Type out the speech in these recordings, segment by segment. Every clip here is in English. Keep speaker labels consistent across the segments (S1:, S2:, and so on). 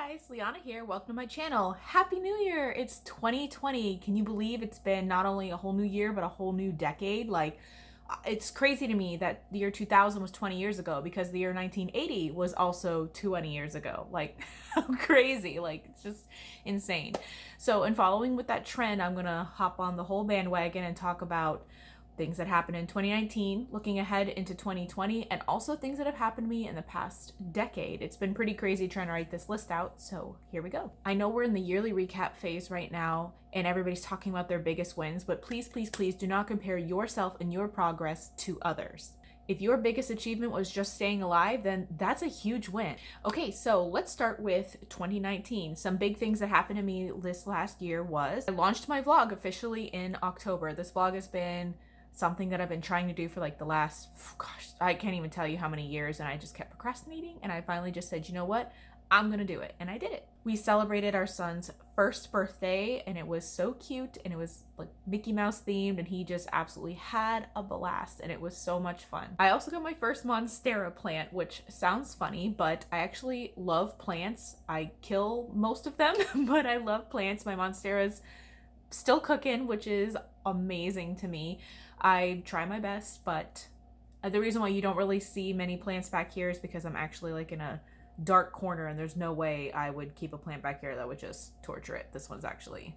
S1: guys, LeAnna here. Welcome to my channel. Happy New Year! It's 2020. Can you believe it's been not only a whole new year, but a whole new decade? It's crazy to me that the year 2000 was 20 years ago because the year 1980 was also 20 years ago. How crazy. It's just insane. So in following with that trend, I'm gonna hop on the whole bandwagon and talk about things that happened in 2019, looking ahead into 2020, and also things that have happened to me in the past decade. It's been pretty crazy trying to write this list out, so here we go. I know we're in the yearly recap phase right now, and everybody's talking about their biggest wins, but please, please, please do not compare yourself and your progress to others. If your biggest achievement was just staying alive, then that's a huge win. Okay, so let's start with 2019. Some big things that happened to me this last year was I launched my vlog officially in October. This vlog has been something that I've been trying to do for the last, I can't even tell you how many years, and I just kept procrastinating, and I finally just said, you know what? I'm gonna do it, and I did it. We celebrated our son's first birthday, and it was so cute, and it was Mickey Mouse themed, and he just absolutely had a blast, and it was so much fun. I also got my first Monstera plant, which sounds funny, but I actually love plants. I kill most of them, but I love plants. My Monstera's still cooking, which is amazing to me. I try my best, but the reason why you don't really see many plants back here is because I'm actually in a dark corner, and there's no way I would keep a plant back here. That would just torture it. This one's actually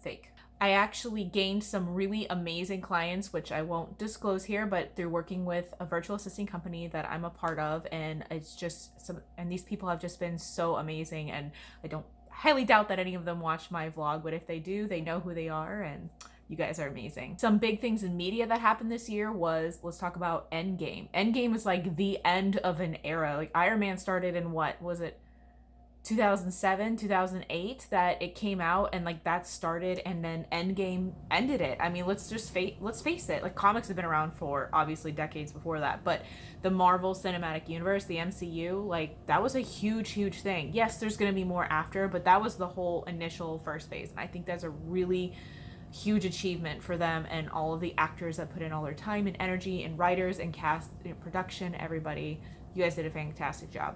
S1: fake. I actually gained some really amazing clients, which I won't disclose here, but through working with a virtual assisting company that I'm a part of, and it's just and these people have just been so amazing, and I don't highly doubt that any of them watch my vlog, but if they do, they know who they are, and you guys are amazing. Some big things in media that happened this year was, let's talk about Endgame. Endgame is the end of an era. Iron Man started in what was it, 2007, 2008 that it came out, and that started, and then Endgame ended it. I mean, let's face it, comics have been around for obviously decades before that, but the Marvel Cinematic Universe, the MCU, that was a huge thing. Yes, there's gonna be more after, but that was the whole initial first phase, and I think that's a really huge achievement for them and all of the actors that put in all their time and energy, and writers and cast, production, everybody. You guys did a fantastic job.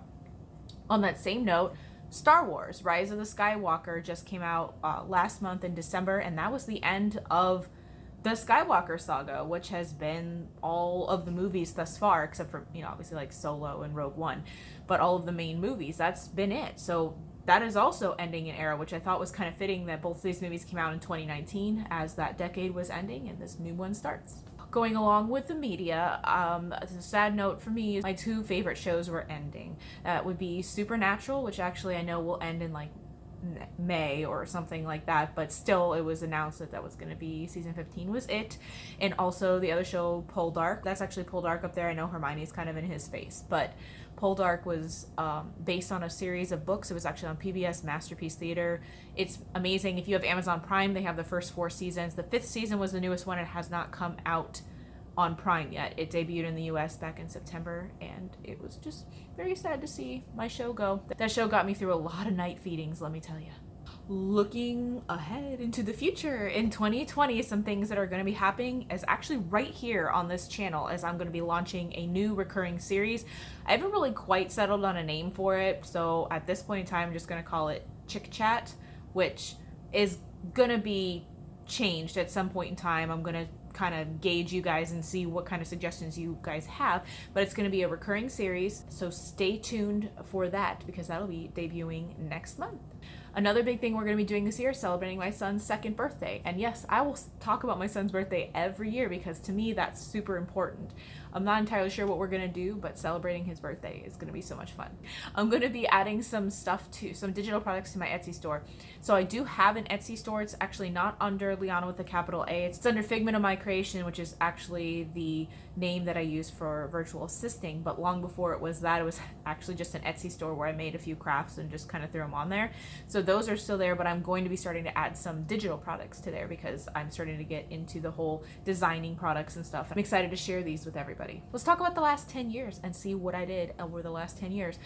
S1: On that same note, Star Wars Rise of the Skywalker just came out last month in December, and that was the end of the Skywalker saga, which has been all of the movies thus far, except for obviously Solo and Rogue One, but all of the main movies, that's been it. So that is also ending an era, which I thought was kind of fitting that both of these movies came out in 2019 as that decade was ending and this new one starts. Going along with the media, a sad note for me is my two favorite shows were ending. That would be Supernatural, which actually I know will end in May or something like that, but still it was announced that was going to be season 15 was it. And also the other show, Poldark, that's actually Poldark up there. I know Hermione's kind of in his face, but Poldark was based on a series of books. It was actually on PBS Masterpiece Theater. It's amazing. If you have Amazon Prime, they have the first 4 seasons. The 5th season was the newest one. It has not come out on Prime yet. It debuted in the US back in September, and it was just very sad to see my show go. That show got me through a lot of night feedings, let me tell you. Looking ahead into the future, in 2020, some things that are going to be happening is actually right here on this channel, as I'm going to be launching a new recurring series. I haven't really quite settled on a name for it, so at this point in time, I'm just going to call it Chick Chat, which is going to be changed at some point in time. I'm going to kind of gauge you guys and see what kind of suggestions you guys have, but it's going to be a recurring series, so stay tuned for that because that'll be debuting next month. Another big thing we're going to be doing this year is celebrating my son's 2nd birthday. And yes, I will talk about my son's birthday every year because to me that's super important. I'm not entirely sure what we're going to do, but celebrating his birthday is going to be so much fun. I'm going to be adding some digital products to my Etsy store. So I do have an Etsy store. It's actually not under LeAnna with a capital A. It's under Figment of My Creation, which is actually the name that I use for virtual assisting. But long before it was that, it was actually just an Etsy store where I made a few crafts and just kind of threw them on there. So those are still there, but I'm going to be starting to add some digital products to there because I'm starting to get into the whole designing products and stuff. I'm excited to share these with everybody. Let's talk about the last 10 years and see what I did over the last 10 years.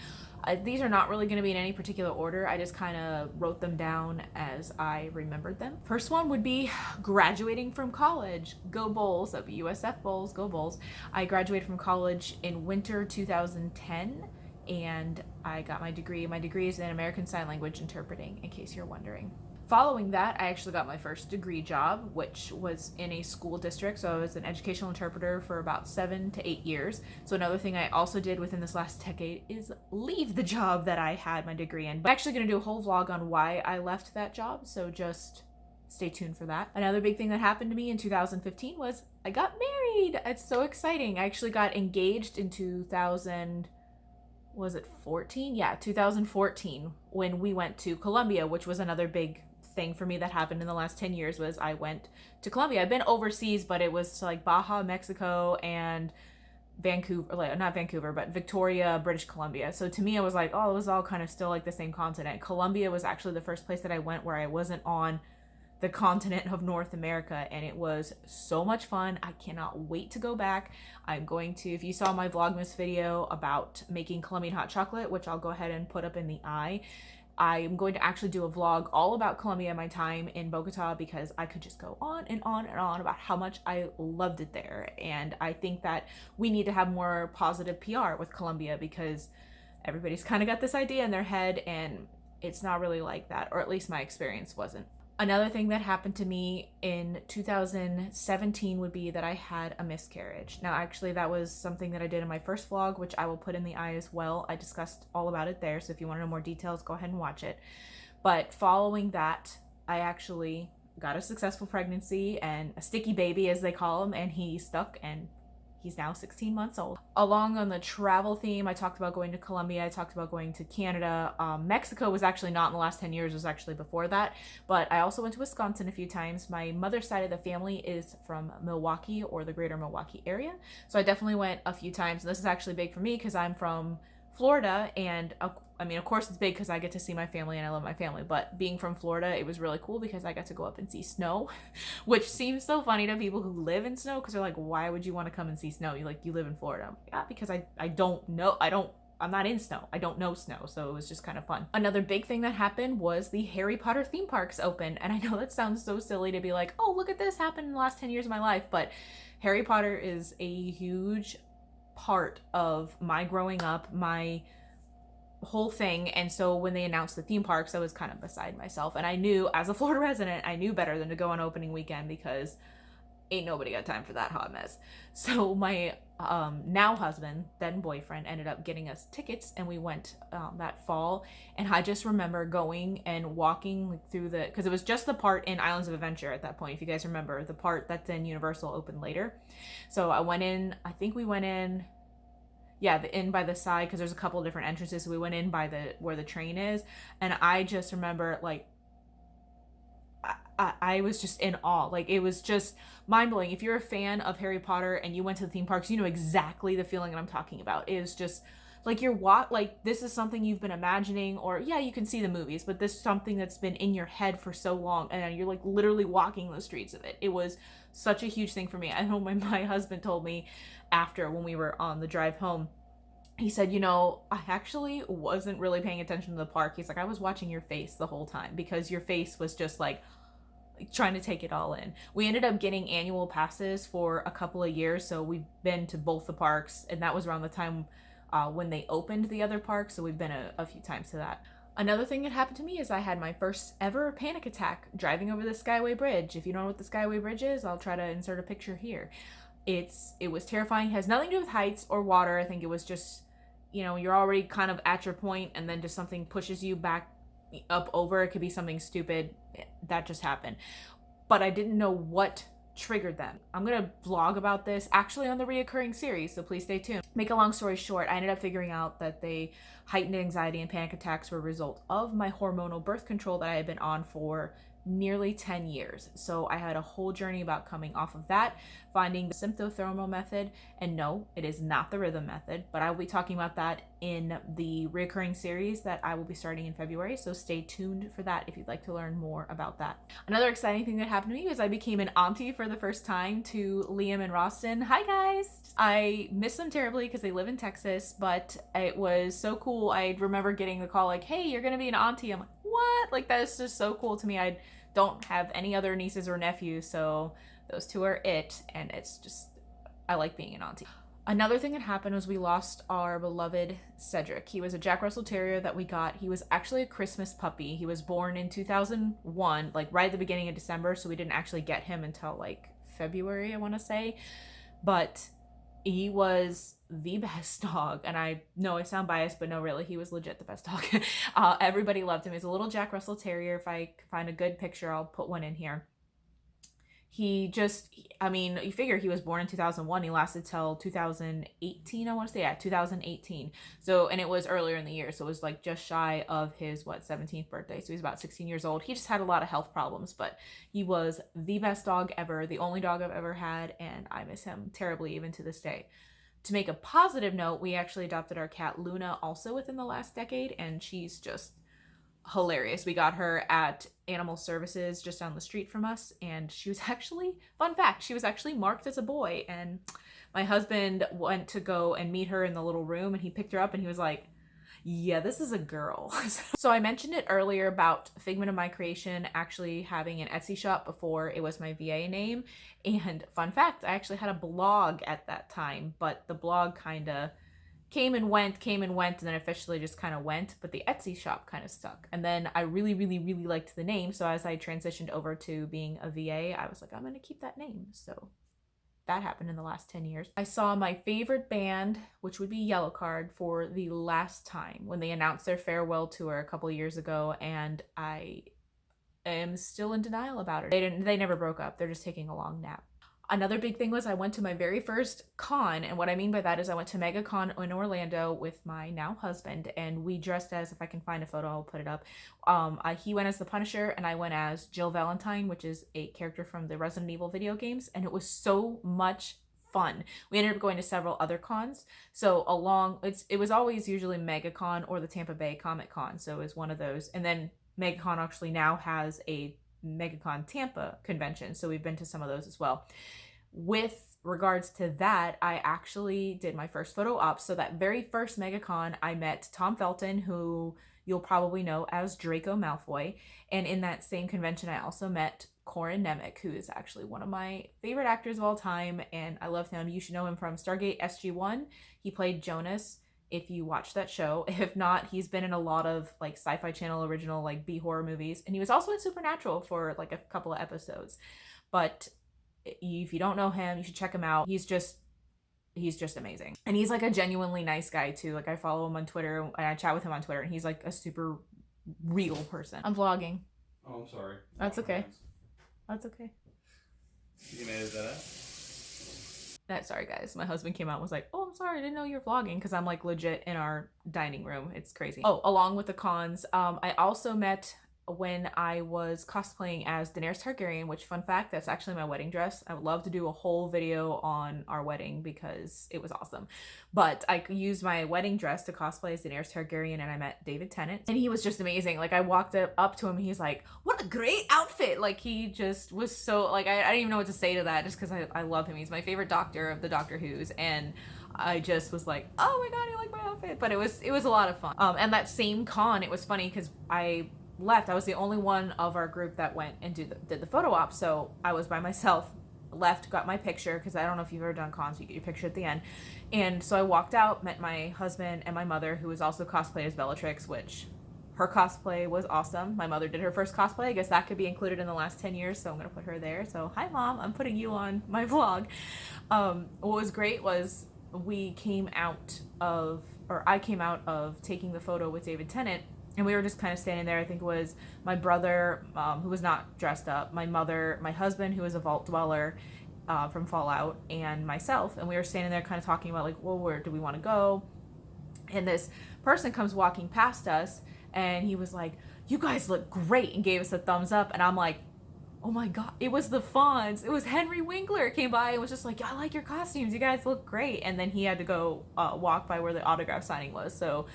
S1: These are not really going to be in any particular order. I just kind of wrote them down as I remembered them. First one would be graduating from college. Go Bulls. That would be USF Bulls. Go Bulls. I graduated from college in winter 2010. and I got my degree. My degree is in American Sign Language interpreting, in case you're wondering. Following that, I actually got my first degree job, which was in a school district. So I was an educational interpreter for about 7 to 8 years. So another thing I also did within this last decade is leave the job that I had my degree in. But I'm actually going to do a whole vlog on why I left that job, so just stay tuned for that. Another big thing that happened to me in 2015 was I got married. It's so exciting. I actually got engaged in 2014? Yeah, 2014, when we went to Colombia, which was another big thing for me that happened in the last 10 years. Was I went to Colombia. I've been overseas, but it was to like Baja, Mexico, and Vancouver, like not Vancouver, but Victoria, British Columbia. So to me, I was like, oh, it was all kind of still like the same continent. Colombia was actually the first place that I went where I wasn't on the continent of North America, and it was so much fun. I cannot wait to go back. I'm going to, if you saw my Vlogmas video about making Colombian hot chocolate, which I'll go ahead and put up in the eye, I'm going to actually do a vlog all about Colombia, my time in Bogota, because I could just go on and on and on about how much I loved it there. And I think that we need to have more positive PR with Colombia, because everybody's kind of got this idea in their head and it's not really like that, or at least my experience wasn't. Another thing that happened to me in 2017 would be that I had a miscarriage. Now, actually, that was something that I did in my first vlog, which I will put in the eye as well. I discussed all about it there, so if you want to know more details, go ahead and watch it. But following that, I actually got a successful pregnancy and a sticky baby, as they call him, and he stuck, and he's now 16 months old. Along on the travel theme, I talked about going to Colombia, I talked about going to Canada. Mexico was actually not in the last 10 years, it was actually before that. But I also went to Wisconsin a few times. My mother's side of the family is from Milwaukee, or the greater Milwaukee area. So I definitely went a few times. And this is actually big for me because I'm from Florida, and I mean, of course it's big because I get to see my family and I love my family, but being from Florida, it was really cool because I got to go up and see snow, which seems so funny to people who live in snow, because they're like, why would you want to come and see snow? You live in Florida. I'm like, yeah, because I don't know, I'm not in snow. I don't know snow, so it was just kind of fun. Another big thing that happened was the Harry Potter theme parks opened, and I know that sounds so silly to be like, oh, look at this happened in the last 10 years of my life, but Harry Potter is a huge part of my growing up, my whole thing. And so when they announced the theme parks, I was kind of beside myself, and I knew, as a Florida resident, I knew better than to go on opening weekend, because ain't nobody got time for that hot mess. So my now husband, then boyfriend, ended up getting us tickets, and we went that fall. And I just remember going and walking through the, because it was just the part in Islands of Adventure at that point, if you guys remember. The part that's in Universal opened later. So I went in, I think we went in, yeah, the inn by the side, because there's a couple of different entrances. So we went in by the, where the train is, and I just remember, like, I was just in awe. Like, it was just mind-blowing. If you're a fan of Harry Potter and you went to the theme parks, you know exactly the feeling that I'm talking about. It is just like like, this is something you've been imagining, or yeah, you can see the movies, but this is something that's been in your head for so long, and you're like literally walking the streets of it. It was such a huge thing for me. I know my husband told me after, when we were on the drive home, he said, you know, I actually wasn't really paying attention to the park. He's like, I was watching your face the whole time, because your face was just like trying to take it all in. We ended up getting annual passes for a couple of years, so we've been to both the parks, and that was around the time when they opened the other parks, so we've been a few times to that. Another thing that happened to me is I had my first ever panic attack driving over the Skyway Bridge. If you don't know what the Skyway Bridge is, I'll try to insert a picture here. It was terrifying. It has nothing to do with heights or water. I think it was just, you know, you're already kind of at your point, and then just something pushes you back up over. It could be something stupid that just happened, but I didn't know what triggered them. I'm gonna vlog about this actually on the reoccurring series, so please stay tuned. Make a long story short, I ended up figuring out that the heightened anxiety and panic attacks were a result of my hormonal birth control that I had been on for nearly 10 years. So I had a whole journey about coming off of that, finding the symptothermal method, and no, it is not the rhythm method, but I will be talking about that in the recurring series that I will be starting in February, so stay tuned for that if you'd like to learn more about that. Another exciting thing that happened to me was I became an auntie for the first time to Liam and Roston. Hi guys! I miss them terribly because they live in Texas, but it was so cool. I remember getting the call like, hey, you're gonna be an auntie. I'm like, what? Like, that is just so cool to me. I don't have any other nieces or nephews, so those two are it, and it's just, I like being an auntie. Another thing that happened was we lost our beloved Cedric. He was a Jack Russell Terrier that we got. He was actually a Christmas puppy. He was born in 2001, like right at the beginning of December, so we didn't actually get him until like February, I want to say. But he was the best dog, and I know I sound biased, but no, really, he was legit the best dog. Everybody loved him. He's a little Jack Russell Terrier. If I can find a good picture, I'll put one in here. He just, I mean, you figure he was born in 2001. He lasted till 2018, I want to say. Yeah, 2018. So, and it was earlier in the year. So it was like just shy of his, 17th birthday. So he's about 16 years old. He just had a lot of health problems, but he was the best dog ever, the only dog I've ever had. And I miss him terribly even to this day. To make a positive note, we actually adopted our cat LeAnna also within the last decade. And she's just hilarious. We got her at Animal Services just down the street from us, and she was actually, fun fact, she was actually marked as a boy, and my husband went to go and meet her in the little room, and he picked her up and he was like, yeah, this is a girl. So I mentioned it earlier about Figment of My Creation actually having an Etsy shop before it was my VA name, and fun fact, I actually had a blog at that time, but the blog kind of came and went, and then officially just kind of went, but the Etsy shop kind of stuck. And then I really, really, really liked the name. So as I transitioned over to being a VA, I was like, I'm going to keep that name. So that happened in the last 10 years. I saw my favorite band, which would be Yellowcard, for the last time when they announced their farewell tour a couple years ago, and I am still in denial about it. They never broke up. They're just taking a long nap. Another big thing was I went to my very first con, and what I mean by that is I went to MegaCon in Orlando with my now husband, and we dressed as, if I can find a photo, I'll put it up. He went as the Punisher, and I went as Jill Valentine, which is a character from the Resident Evil video games, and it was so much fun. We ended up going to several other cons, so it was always usually MegaCon or the Tampa Bay Comic Con, so it was one of those, and then MegaCon actually now has a MegaCon Tampa convention, so we've been to some of those as well. With regards to that, I actually did my first photo op. So that very first MegaCon, I met Tom Felton, who you'll probably know as Draco Malfoy, and in that same convention I also met Corin Nemec, who is actually one of my favorite actors of all time, and I love him. You should know him from Stargate SG-1. He played Jonas, if you watch that show. If not, he's been in a lot of like Sci-Fi Channel original like B-horror movies, and he was also in Supernatural for like a couple of episodes. But if you don't know him, you should check him out. He's just amazing, and he's like a genuinely nice guy too. Like I follow him on Twitter, and I chat with him on Twitter, and he's like a super real person. I'm vlogging.
S2: Oh, I'm sorry.
S1: That's okay. That's okay.
S2: You can edit that out?
S1: Sorry guys, my husband came out and was like, oh, I'm sorry, I didn't know you were vlogging, because I'm like legit in our dining room. It's crazy. Oh, along with the cons, I also met when I was cosplaying as Daenerys Targaryen, which, fun fact, that's actually my wedding dress. I would love to do a whole video on our wedding because it was awesome. But I used my wedding dress to cosplay as Daenerys Targaryen, and I met David Tennant, and he was just amazing. Like I walked up to him and he's like, what a great outfit. Like he just was so, like, I didn't even know what to say to that, just because I love him. He's my favorite doctor of the Doctor Who's, and I just was like, oh my god, I like my outfit. But it was a lot of fun. And that same con, it was funny because I was the only one of our group that went and did the photo op, so I was by myself, left, got my picture, because I don't know if you've ever done cons, you get your picture at the end. And so I walked out, met my husband and my mother, who was also cosplayed as Bellatrix, which her cosplay was awesome. My mother did her first cosplay. I guess that could be included in the last 10 years, so I'm gonna put her there. So hi mom, I'm putting you on my vlog. What was great was I came out of taking the photo with David Tennant, and we were just kind of standing there. I think it was my brother, who was not dressed up, my mother, my husband, who was a vault dweller from Fallout, and myself. And we were standing there kind of talking about like, well, where do we want to go? And this person comes walking past us, and he was like, you guys look great, and gave us a thumbs up. And I'm like, oh my god, it was the Fonz. It was Henry Winkler came by and was just like, I like your costumes. You guys look great. And then he had to go walk by where the autograph signing was. So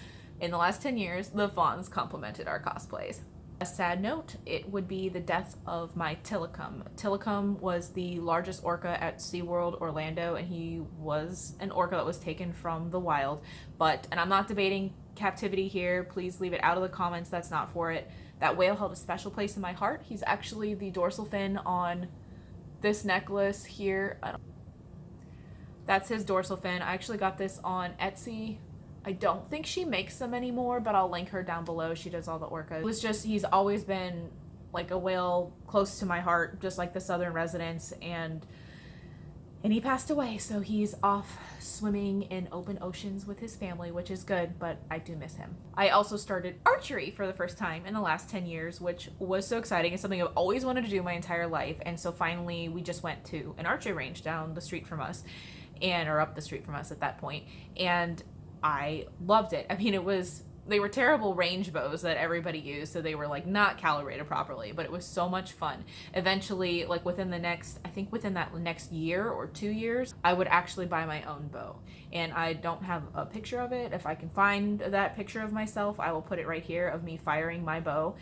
S1: in the last 10 years, the Fonz complimented our cosplays. A sad note, it would be the death of my Tilikum. Tilikum was the largest orca at SeaWorld Orlando, and he was an orca that was taken from the wild. And I'm not debating captivity here. Please leave it out of the comments. That's not for it. That whale held a special place in my heart. He's actually the dorsal fin on this necklace here. That's his dorsal fin. I actually got this on Etsy. I don't think she makes them anymore, but I'll link her down below. She does all the orcas. It was just, he's always been like a whale close to my heart, just like the southern residents, and he passed away, so he's off swimming in open oceans with his family, which is good, but I do miss him. I also started archery for the first time in the last 10 years, which was so exciting. It's something I've always wanted to do my entire life, and so finally we just went to an archery range down the street from us, or up the street from us at that point, and I loved it. I mean, they were terrible range bows that everybody used, so they were like not calibrated properly, but it was so much fun. Eventually, like within that next year or 2 years, I would actually buy my own bow. And I don't have a picture of it. If I can find that picture of myself, I will put it right here of me firing my bow.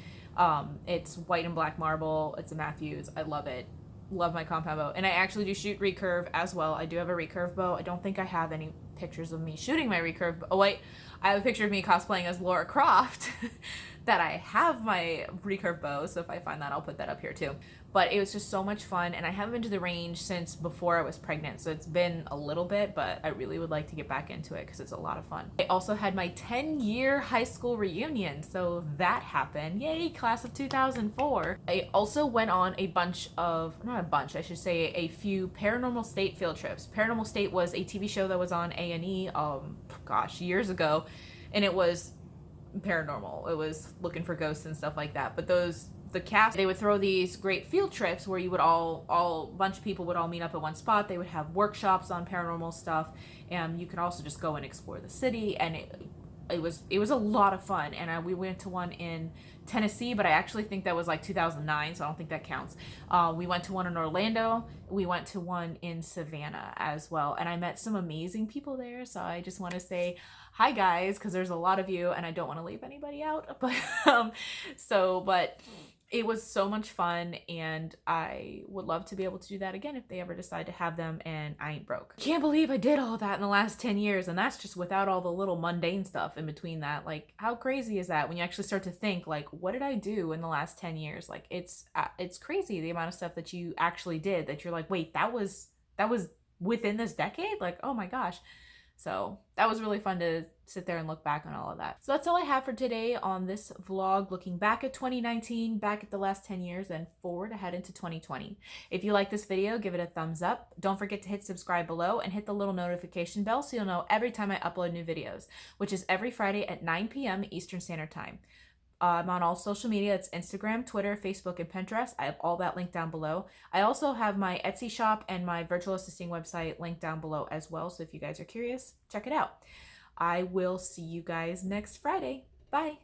S1: It's white and black marble. It's a Matthews. I love it. Love my compound bow. And I actually do shoot recurve as well. I do have a recurve bow. I don't think I have any pictures of me shooting my recurve bow. Oh wait, I have a picture of me cosplaying as Laura Croft that I have my recurve bow, so if I find that, I'll put that up here too. But it was just so much fun, and I haven't been to the range since before I was pregnant, so it's been a little bit, but I really would like to get back into it because it's a lot of fun. I also had my 10-year high school reunion, so that happened. Yay, class of 2004. I also went on a few Paranormal State field trips. Paranormal State was a TV show that was on A&E, years ago, and it was paranormal. It was looking for ghosts and stuff like that. But the cast, they would throw these great field trips where you would a bunch of people would all meet up at one spot. They would have workshops on paranormal stuff, and you could also just go and explore the city, and it was a lot of fun. And we went to one in Tennessee, but I actually think that was like 2009, so I don't think that counts. We went to one in Orlando. We went to one in Savannah as well, and I met some amazing people there, so I just want to say hi guys, because there's a lot of you and I don't want to leave anybody out, but but it was so much fun, and I would love to be able to do that again if they ever decide to have them, and I ain't broke. Can't believe I did all that in the last 10 years, and that's just without all the little mundane stuff in between that. Like, how crazy is that when you actually start to think, like, what did I do in the last 10 years? Like, it's crazy the amount of stuff that you actually did that you're like, wait, that was within this decade? Like, oh my gosh. So that was really fun to sit there and look back on all of that. So that's all I have for today on this vlog, looking back at 2019, back at the last 10 years, and forward ahead into 2020. If you like this video, give it a thumbs up. Don't forget to hit subscribe below and hit the little notification bell so you'll know every time I upload new videos, which is every Friday at 9 p.m. Eastern Standard Time. I'm on all social media. It's Instagram, Twitter, Facebook, and Pinterest. I have all that linked down below. I also have my Etsy shop and my virtual assisting website linked down below as well. So if you guys are curious, check it out. I will see you guys next Friday. Bye.